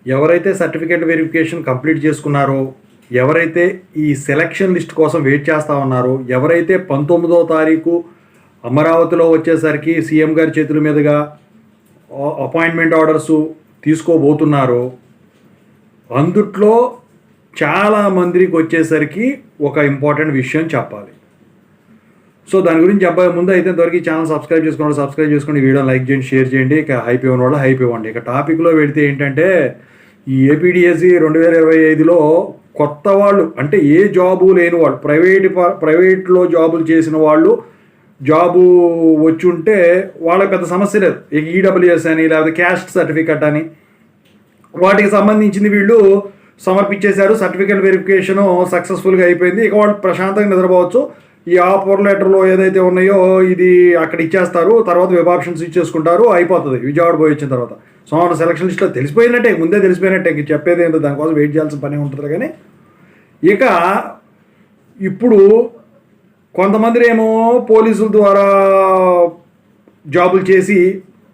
ఎవరైతే certificate verification complete చేసుకున్నారో, ఎవరైతే ఈ సెలక్షన్ లిస్ట్ కోసం వెయిట్ చేస్తూ ఉన్నారో, ఎవరైతే 19వ తారీఖు అమరావతిలో వచ్చేసరికి సీఎం గారి చేతుల మీదుగా అపాయింట్మెంట్ ఆర్డర్సు తీసుకోబోతున్నారో, అందుట్లో చాలామందికి వచ్చేసరికి ఒక ఇంపార్టెంట్ విషయం చెప్పాలి. సో దాని గురించి చెప్పే ముందు అయితే ఇంతవరకు ఛానల్ సబ్స్క్రైబ్ చేసుకోండి, వీడియో లైక్ చేయండి, షేర్ చేయండి. ఇక హైప్ ఇవ్వని వాళ్ళు హైప్ ఇవ్వండి. ఇక టాపిక్లో వెళితే ఏంటంటే, ఈ ఏపీడిఎస్సి 2025లో కొత్త వాళ్ళు, అంటే ఏ జాబు లేని వాళ్ళు, ప్రైవేట్లో జాబులు చేసిన వాళ్ళు జాబు వచ్చి ఉంటే వాళ్ళకి పెద్ద సమస్య లేదు. ఇక ఈడబ్ల్యూఎస్ అని లేకపోతే క్యాస్ట్ సర్టిఫికెట్ అని వాటికి సంబంధించింది వీళ్ళు సమర్పించేశారు. సర్టిఫికేట్ వెరిఫికేషను సక్సెస్ఫుల్గా అయిపోయింది. ఇక వాళ్ళు ప్రశాంతంగా నిద్రపోవచ్చు. ఈ ఆఫర్ లెటర్లో ఏదైతే ఉన్నాయో ఇది అక్కడ ఇచ్చేస్తారు, తర్వాత వెబ్ ఆప్షన్స్ ఇచ్చేసుకుంటారు, అయిపోతుంది. విజయవాడ పోయి వచ్చిన తర్వాత సోమవారం సెలక్షన్ లిస్ట్లో తెలిసిపోయినట్టే, ముందే తెలిసిపోయినట్టే. చెప్పేది ఏంటో దానికోసం వెయిట్ చేయాల్సిన పని ఉంటుంది. కానీ ఇక ఇప్పుడు కొంతమంది ఏమో పోలీసుల ద్వారా జాబులు చేసి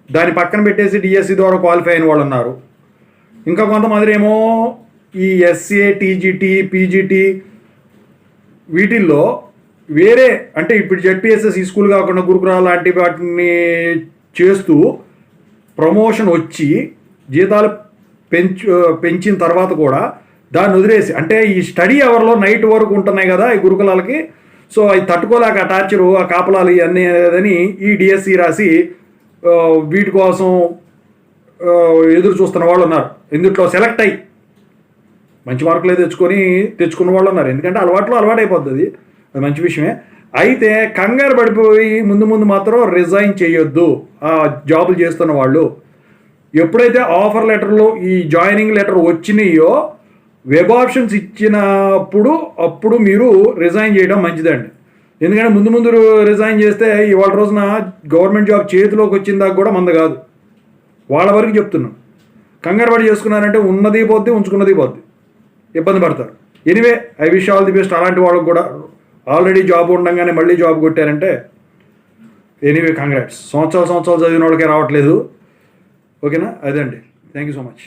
దాన్ని పక్కన పెట్టేసి డిఎస్సి ద్వారా క్వాలిఫై అయిన వాళ్ళు ఉన్నారు. ఇంకా కొంతమంది ఏమో ఈ ఎస్ఏ, టీజీటీ, పీజీటీ వీటిల్లో వేరే, అంటే ఇప్పుడు జెడ్పీఎస్ఎస్ ఈ స్కూల్ కాకుండా గురుకురాలు లాంటి వాటిని చేస్తూ ప్రమోషన్ వచ్చి జీతాలు పెంచిన తర్వాత కూడా దాన్ని వదిలేసి, అంటే ఈ స్టడీ అవర్లో నైట్ వరకు ఉంటున్నాయి కదా ఈ గురుకులాలకి, సో అవి తట్టుకోలేక ఆ టార్చరు, ఆ కాపలాలు ఇవన్నీ అని ఈ డిఎస్సి రాసి వీటి కోసం ఎదురు చూస్తున్న వాళ్ళు ఉన్నారు. ఇందుట్లో సెలెక్ట్ అయ్యి మంచి మార్కులే తెచ్చుకున్న వాళ్ళు ఉన్నారు. ఎందుకంటే అలవాటు అయిపోతుంది, అది మంచి విషయమే. అయితే కంగారు పడిపోయి ముందు మాత్రం రిజైన్ చేయొద్దు. ఆ జాబులు చేస్తున్న వాళ్ళు ఎప్పుడైతే ఆఫర్ లెటర్లో ఈ జాయినింగ్ లెటర్ వచ్చినాయో, వెబ్ ఆప్షన్స్ ఇచ్చినప్పుడు అప్పుడు మీరు రిజైన్ చేయడం మంచిదండి. ఎందుకంటే ముందు రిజైన్ చేస్తే ఇవాళ రోజున గవర్నమెంట్ జాబ్ చేతిలోకి వచ్చిన దాకా కూడా మంద కాదు. వాళ్ళ వరకు చెప్తున్నాం. కంగారు పడి చేసుకున్నారంటే ఉన్నది పోద్ది, ఉంచుకున్నది పోద్ది, ఇబ్బంది పడతారు. Anyway, I wish all the best. అలాంటి వాళ్ళకి కూడా ఆల్రెడీ జాబ్ ఉండగానే మళ్ళీ జాబ్ కొట్టారంటే ఎనీవే కంగ్రాట్స్. సంవత్సరాలు చదివిన వాళ్ళకే రావట్లేదు. ఓకేనా? అదే అండి. Thank you so much.